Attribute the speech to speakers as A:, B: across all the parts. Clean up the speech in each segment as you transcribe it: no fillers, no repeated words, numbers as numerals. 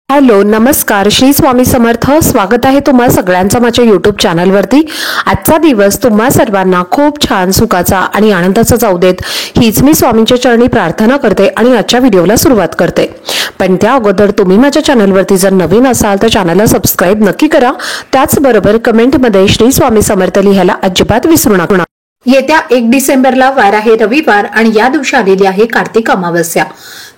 A: Hello नमस्कार श्री स्वामी समर्थ। स्वागत आहे तुम्हा सगळ्यांचं माझ्या YouTube चॅनलवरती। आजचा दिवस तुम्हा सर्वांना खूप छान सुखाचा आणि आनंदाचा जाऊ देत हीच मी स्वामींच्या चरणी प्रार्थना करते आणि आजच्या व्हिडिओला सुरुवात करते। पण त्या अगोदर तुम्ही माझ्या चॅनलवरती जर नवीन असाल तर चॅनलला सबस्क्राइब नक्की करा। त्याचबरोबर कमेंटमध्ये श्री स्वामी समर्थ लिहायला अजिबात विसरू नका।
B: येत्या 1 डिसेंबरला वार आहे रविवार आणि या दिवशी आलेली आहे कार्तिक अमावस्या।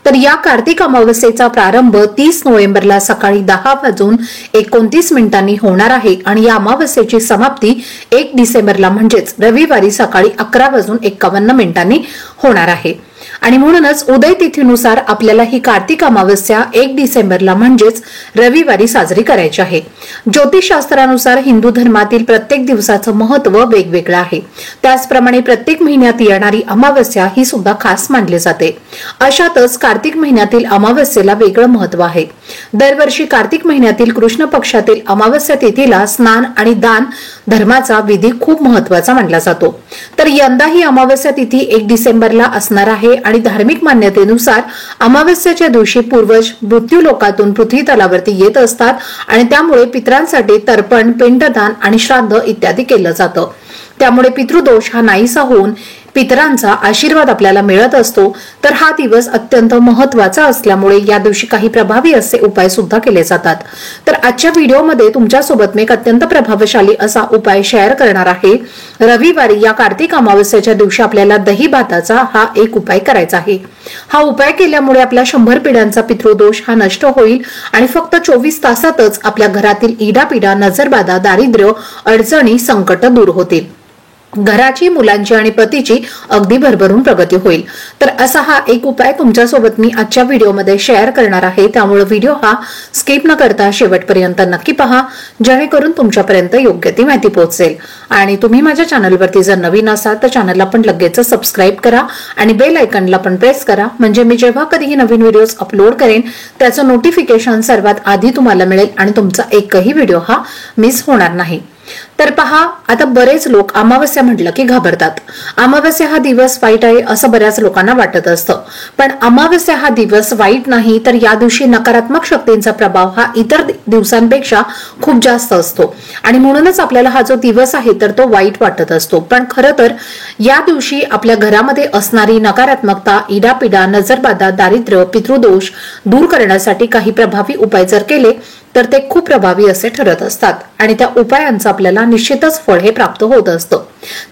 B: तर या कार्तिक अमावस्येचा प्रारंभ 30 नोव्हेंबरला सकाळी 10:29 होणार आहे आणि या अमावस्येची समाप्ती 1 डिसेंबरला म्हणजेच रविवारी सकाळी 11:51 होणार आहे। आणि म्हणूनच उदय तिथीनुसार आपल्याला ही कार्तिक अमावस्या 1 डिसेंबरला म्हणजेच रविवारी साजरी करायची आहे। ज्योतिषशास्त्रानुसार हिंदू धर्मातील प्रत्येक दिवसाचं महत्त्व वेगवेगळं आहे। त्याचप्रमाणे प्रत्येक महिन्यात येणारी अमावस्या ही सुद्धा खास मानली जाते। अशातच कार्तिक महिन्यातील अमावस्येला वेगळं महत्त्व आहे। दरवर्षी कार्तिक महिन्यातील कृष्ण पक्षातील अमावस्या तिथीला स्नान आणि दान धर्माचा विधी खूप महत्त्वाचा मानला जातो। तर यंदा ही अमावस्या तिथी 1 डिसेंबरला असणार आहे आणि धार्मिक मान्यतेनुसार अमावस्येच्या दिवशी पूर्वज मृत्यू लोकातून पृथ्वी तलावरती येत असतात आणि त्यामुळे पितरांसाठी तर्पण, पिंडदान आणि श्राद्ध इत्यादी केलं जातं। त्यामुळे पितृदोष हा नाहीसा होऊन पितरांचा आशीर्वाद आपल्याला मिळत असतो। तर हा दिवस अत्यंत महत्त्वाचा असल्यामुळे या दिवशी काही प्रभावी असे उपाय सुद्धा केले जातात। तर आजच्या व्हिडिओमध्ये तुमच्यासोबत मी एक अत्यंत प्रभावशाली असा उपाय शेअर करणार आहे। रविवारी या कार्तिक अमावस्येच्या दिवशी आपल्याला दही भाताचा हा एक उपाय करायचा आहे। हा उपाय केल्यामुळे आपल्या 100 पिढ्यांचा पितृदोष हा नष्ट होईल आणि फक्त 24 तासातच आपल्या घरातील इडापिडा, नजरबाधा, दारिद्र्य, अडचणी, संकट दूर होतील। घराची, मुलांची आणि पतीची अगदी भरभरून प्रगती होईल। तर असा हा एक उपाय तुमच्यासोबत मी आजच्या व्हिडिओमध्ये शेअर करणार आहे। त्यामुळे व्हिडिओ हा स्किप न करता शेवटपर्यंत नक्की पहा, जेणेकरून तुमच्यापर्यंत योग्य ती माहिती पोहोचेल। आणि तुम्ही माझ्या चॅनलवरती जर नवीन असाल तर चॅनलला पण लगेच सबस्क्राइब करा आणि बेल आयकॉनला पण प्रेस करा, म्हणजे मी जेव्हा कधीही नवीन व्हिडिओज अपलोड करेन त्याचं नोटिफिकेशन सर्वात आधी तुम्हाला मिळेल आणि तुमचा एकही व्हिडिओ हा मिस होणार नाही। तर पहा, आता बरेच लोक अमावस्या म्हटलं की घाबरतात। अमावस्या हा दिवस वाईट आहे असं बऱ्याच लोकांना वाटत असतं, पण अमावस्या हा दिवस वाईट नाही। तर या दिवशी नकारात्मक शक्तींचा प्रभाव हा इतर दिवसांपेक्षा खूप जास्त असतो आणि म्हणूनच आपल्याला हा जो दिवस आहे तर तो वाईट वाटत असतो। पण खरं तर या दिवशी आपल्या घरामध्ये असणारी नकारात्मकता, इडापिडा, नजरबाधा, दारिद्र्य, पितृदोष दूर करण्यासाठी काही प्रभावी उपाय जर केले तर ते खूप प्रभावी असे ठरत असतात आणि त्या उपायांचं आपल्याला निश्चितच फळ हे प्राप्त होत असतं।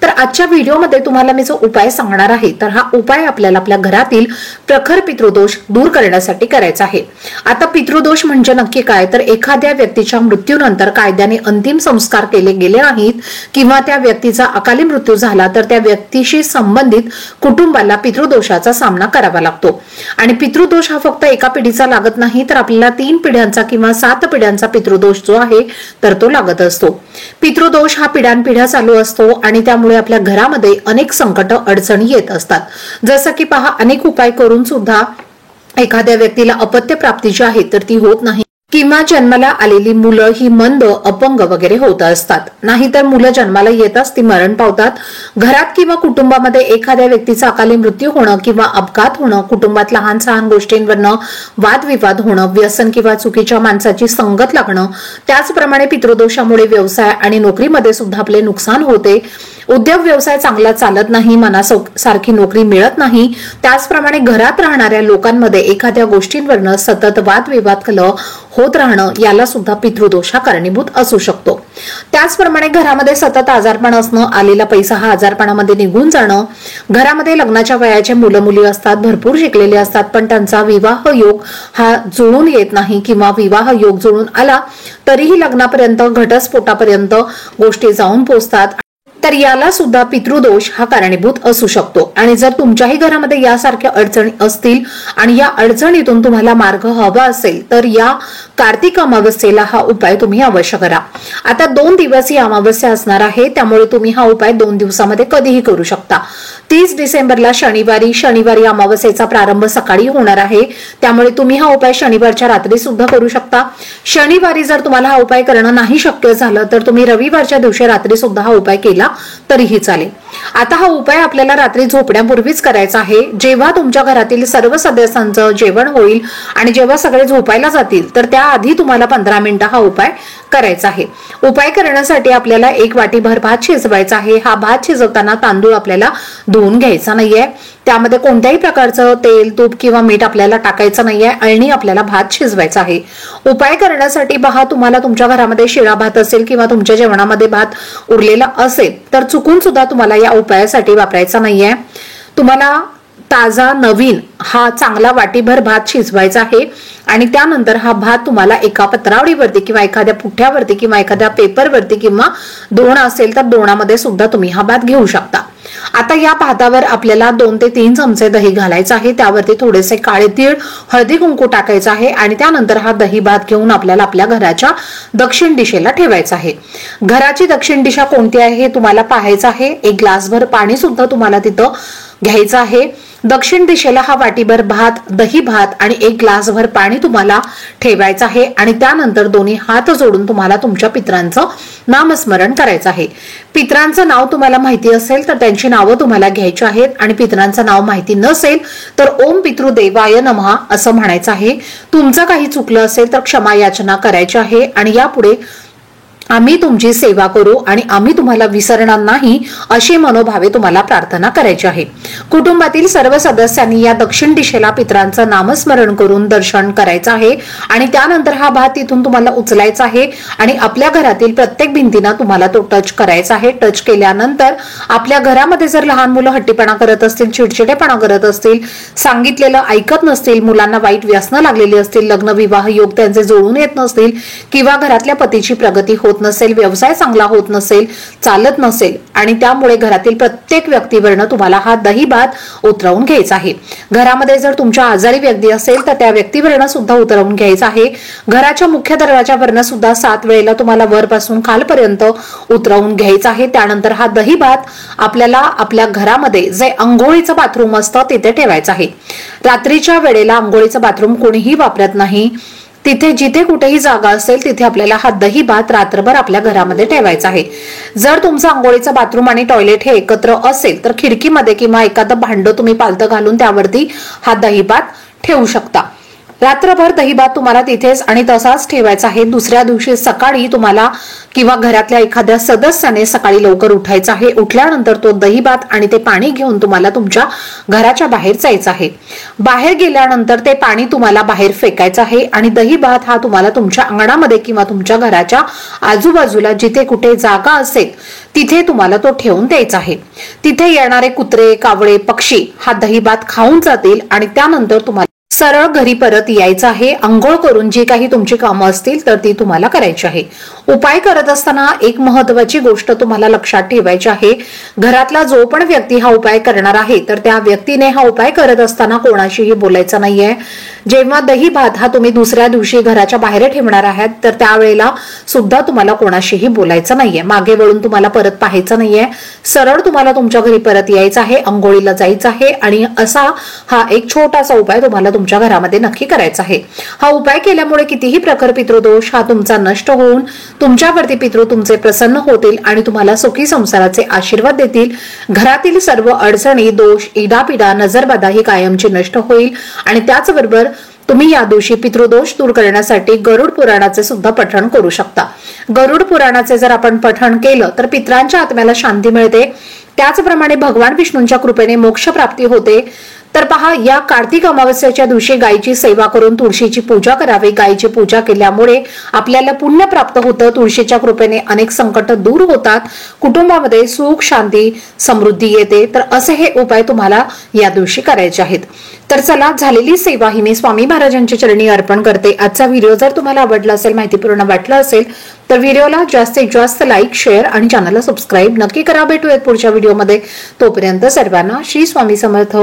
B: तर आजच्या व्हिडिओमध्ये तुम्हाला मी जो उपाय सांगणार आहे तर हा उपाय आपल्याला आपल्या घरातील प्रखर पितृदोष दूर करण्यासाठी करायचा आहे। आता पितृदोष म्हणजे नक्की काय, तर एखाद्या व्यक्तीच्या मृत्यूनंतर कायद्याने अंतिम संस्कार केले गेले नाहीत किंवा त्या व्यक्तीचा अकाली मृत्यू झाला तर त्या व्यक्तीशी संबंधित कुटुंबाला पितृदोषाचा सामना करावा लागतो। आणि पितृदोष हा फक्त एका पिढीचा लागत नाही, तर आपल्याला 3 पिढ्यांचा किंवा 7 पिढ्यांचा पितृदोष जो आहे तर तो लागत असतो। पितृदोष हा पिढ्यानपिढ्या चालू असतो आणि त्यामुळे आपल्या घरामध्ये अनेक संकट, अडचणी येत असतात। जसं की पहा, अनेक उपाय करून सुद्धा एखाद्या व्यक्तीला अपत्य प्राप्ती जी आहे तर ती होत नाही किंवा जन्माला आलेली मुलं ही मंद, अपंग वगैरे होत असतात। नाहीतर मुलं जन्माला येताच ती मरण पावतात। घरात किंवा कुटुंबामध्ये एखाद्या व्यक्तीचा अकाली मृत्यू होणं किंवा अपघात होणं, कुटुंबात लहान सहान गोष्टींवरनं वादविवाद होणं, व्यसन किंवा चुकीच्या माणसाची संगत लागणं, त्याचप्रमाणे पितृदोषामुळे व्यवसाय आणि नोकरीमध्ये सुद्धा आपले नुकसान होते। उद्योग व्यवसाय चांगला चालत नाही, मनासारखी नोकरी मिळत नाही। त्याचप्रमाणे घरात राहणाऱ्या लोकांमध्ये एखाद्या गोष्टींवरनं सतत वादविवाद, कलह होत राहणं याला सुद्धा पितृदोष हा कारणीभूत असू शकतो। त्याचप्रमाणे घरामध्ये सतत आजारपण असणं, आलेला पैसा हा आजारपणामध्ये निघून जाणं, घरामध्ये लग्नाच्या वयाचे मुलं मुली असतात, भरपूर शिकलेले असतात, पण त्यांचा विवाह योग हा जुळून येत नाही किंवा विवाह योग जुळून आला तरीही लग्नापर्यंत, घटस्फोटापर्यंत गोष्टी जाऊन पोहोचतात, तर याला सुद्धा पितृदोष हा कारणीभूत असू शकतो। आणि जर तुमच्याही घरामध्ये यासारख्या अडचणी असतील आणि या अडचणीतून तुम्हाला मार्ग हवा असेल तर या कार्तिक अमावस्येला हा उपाय तुम्ही अवश्य करा। आता 2 दिवस ही अमावस्या असणार आहे, त्यामुळे तुम्ही हा उपाय 2 दिवसामध्ये कधीही करू शकता। 30 डिसेंबरला शनिवारी अमावस्येचा प्रारंभ सकाळी होणार आहे, त्यामुळे तुम्ही हा उपाय शनिवारच्या रात्री सुद्धा करू शकता। शनिवारी जर तुम्हाला हा उपाय करणं नाही शक्य झालं तर तुम्ही रविवारच्या दिवशी रात्री सुद्धा हा उपाय केला तरीही चालेल। आता हा उपाय आपल्याला रात्री झोपण्यापूर्वीच करायचा आहे. जेव्हा तुमच्या घरातील सर्व सदस्यांचं जेवण होईल आणि जेव्हा सगळे झोपायला जातील तर त्याआधी तुम्हाला 15 मिनिटं हा उपाय करायचा आहे. उपाय करण्यासाठी आपल्याला 1 वाटीभर भात शिजवायचा आहे. हा भात शिजवताना तांदूळ आपल्याला धुवून घ्यायचा नाहीये. त्यामध्ये कोणत्याही प्रकारचं तेल, तूप किंवा मीठ आपल्याला टाकायचं नाहीये. अळणी आपल्याला भात शिजवायचा आहे. उपाय करण्यासाठी पहा, तुम्हाला तुमच्या घरामध्ये शिळा भात असेल किंवा तुमच्या जेवणामध्ये भात उरलेला असेल तर चुकून सुद्धा तुम्हाला या उपायासाठी वापरायचा नाहीये. तुम्हाला ताजा नवीन हा चांगला वाटीभर भात शिजवायचा आहे आणि त्यानंतर हा भात तुम्हाला एका पत्रावळीवरती किंवा एखाद्या पुठ्यावरती किंवा एखाद्या पेपरवरती किंवा दोणा असेल तर दोणामध्ये सुद्धा तुम्ही हा भात घेऊ शकता. आता या भातावर आपल्याला 2 ते 3 चमचे दही घालायचं आहे. त्यावरती थोडेसे काळे तीळ, हळदी कुंकू टाकायचं आहे आणि त्यानंतर हा दही भात घेऊन आपल्याला आपल्या घराच्या दक्षिण दिशेला ठेवायचा आहे. घराची दक्षिण दिशा कोणती आहे हे तुम्हाला पाहायचं आहे. 1 ग्लासभर पाणी सुद्धा तुम्हाला तिथं घ्यायचं आहे. दक्षिण दिशेला हा वाटीभर भात, दही भात आणि 1 ग्लासभर पाणी तुम्हाला ठेवायचं आहे आणि त्यानंतर दोन्ही हात जोडून तुम्हाला तुमच्या पितरांचं नामस्मरण करायचं आहे. पितरांचं नाव तुम्हाला माहिती असेल तर त्यांची नावं तुम्हाला घ्यायची आहेत आणि पितरांचं नाव माहिती नसेल तर ओम पितृदेवाय नमः असं म्हणायचं आहे. तुमचं काही चुकलं असेल तर क्षमा याचना करायची आहे आणि यापुढे आम्ही तुमची सेवा करू आणि आम्ही तुम्हाला विसरणार नाही अशी मनोभावे तुम्हाला प्रार्थना करायची आहे. कुटुंबातील सर्व सदस्यांनी या दक्षिण दिशेला पितरांचं नामस्मरण करून दर्शन करायचं आहे आणि त्यानंतर हा भात तिथून तुम्हाला उचलायचा आहे आणि आपल्या घरातील प्रत्येक भिंतींना तुम्हाला तो टच करायचा आहे. टच केल्यानंतर आपल्या घरामध्ये जर लहान मुलं हट्टीपणा करत असतील, चिडचिडेपणा करत असतील, सांगितलेलं ऐकत नसतील, मुलांना वाईट व्यसनं लागलेली असतील, लग्न विवाह योग त्यांचे जुळून येत नसतील किंवा घरातल्या पतीची प्रगती होत नसेल, व्यवसाय चांगला होत नसेल, चालत नसेल आणि त्यामुळे घरातील प्रत्येक व्यक्तीवरनं तुम्हाला हा दही भात उतरवून घ्यायचा आहे. घरामध्ये जर तुमच्या आजारी व्यक्ती असेल तर त्या व्यक्तीवरनं सुद्धा उतरवून घ्यायचा आहे. घराच्या मुख्य दरवाजावरनं सुद्धा 7 वेळेला तुम्हाला वरपासून खालपर्यंत उतरवून घ्यायचा आहे. त्यानंतर हा दही भात आपल्याला आपल्या घरामध्ये जे अंघोळीचं बाथरूम असतं तिथे ठेवायचं आहे. रात्रीच्या वेळेला अंघोळीचं बाथरूम कोणीही वापरत नाही. तिथे जिथे कुठेही जागा असेल तिथे आपल्याला हा दही भात रात्रभर आपल्या घरामध्ये ठेवायचा आहे. जर तुमचं अंघोळीचं बाथरूम आणि टॉयलेट हे एकत्र असेल तर खिडकीमध्ये किंवा एखादं भांड तुम्ही पालतं घालून त्यावरती हा दही भात ठेवू शकता. रात्रभर दही भात तुम्हाला तिथेच आणि तसाच ठेवायचा आहे. दुसऱ्या दिवशी सकाळी तुम्हाला किंवा घरातल्या एखाद्या सदस्याने सकाळी लवकर उठायचं आहे. उठल्यानंतर तो दही भात आणि ते पाणी घेऊन तुम्हाला तुमच्या घराच्या बाहेर जायचं आहे. बाहेर गेल्यानंतर ते पाणी तुम्हाला बाहेर फेकायचं आहे आणि दही भात हा तुम्हाला तुमच्या अंगणामध्ये किंवा तुमच्या घराच्या आजूबाजूला जिथे कुठे जागा असेल तिथे तुम्हाला तो ठेवून द्यायचा आहे. तिथे येणारे कुत्रे, कावळे, पक्षी हा दही भात खाऊन जातील आणि त्यानंतर तुम्हाला सरळ घरी परत यायचं आहे. अंघोळ करून जी काही तुमची कामं असतील तर ती तुम्हाला करायची आहे. उपाय करत असताना एक महत्वाची गोष्ट तुम्हाला लक्षात ठेवायची आहे. घरातला जो पण व्यक्ती हा उपाय करणार आहे तर त्या व्यक्तीने हा उपाय करत असताना कोणाशीही बोलायचं नाहीये. जेव्हा दही भात हा तुम्ही दुसऱ्या दिवशी घराच्या बाहेर ठेवणार आहात तर त्यावेळेला सुद्धा तुम्हाला कोणाशीही बोलायचं नाहीये. मागे वळून तुम्हाला परत पाहायचं नाहीये. सरळ तुम्हाला तुमच्या घरी परत यायचं आहे, अंघोळीला जायचं आहे आणि असा हा एक छोटासा उपाय तुम्हाला तुमच्या घरामध्ये नक्की करायचा आहे. हा उपाय केल्यामुळे कितीही प्रखर पितृदोष हा तुमचा नष्ट होऊन तुमच्यावरती पितृ तुमचे प्रसन्न होतील आणि तुम्हाला सुखी संसाराचे आशीर्वाद देतील. घरातील सर्व अडचणी, दोष, इडापिडा, नजरबाधा ही कायमची नष्ट होईल आणि त्याचबरोबर तुम्ही या दिवशी पितृदोष दूर करण्यासाठी गरुड पुराणाचे सुद्धा पठण करू शकता. गरुड पुराणाचे जर आपण पठण केलं तर पितरांच्या आत्म्याला शांती मिळते. त्याचप्रमाणे भगवान विष्णूंच्या कृपेने मोक्ष प्राप्ती होते. तर पहा, या कार्तिक अमावस्येच्या दिवशी गायीची सेवा करून तुळशीची पूजा करावी. गायीची पूजा केल्यामुळे आपल्याला पुण्य प्राप्त होतं. तुळशीच्या कृपेने अनेक संकट दूर होतात. कुटुंबामध्ये सुख, शांती, समृद्धी येते. तर असे हे उपाय तुम्हाला या दिवशी करायचे आहेत. तर चला, झालेली सेवा ही मी स्वामी महाराजांच्या चरणी अर्पण करते. आजचा व्हिडिओ जर तुम्हाला आवडला असेल, माहितीपूर्ण वाटला असेल तर व्हिडिओला जास्तीत जास्त लाईक, शेअर आणि चॅनलला सबस्क्राईब नक्की करा. भेटूयात पुढच्या व्हिडिओमध्ये. तोपर्यंत सर्वांना श्री स्वामी समर्थ.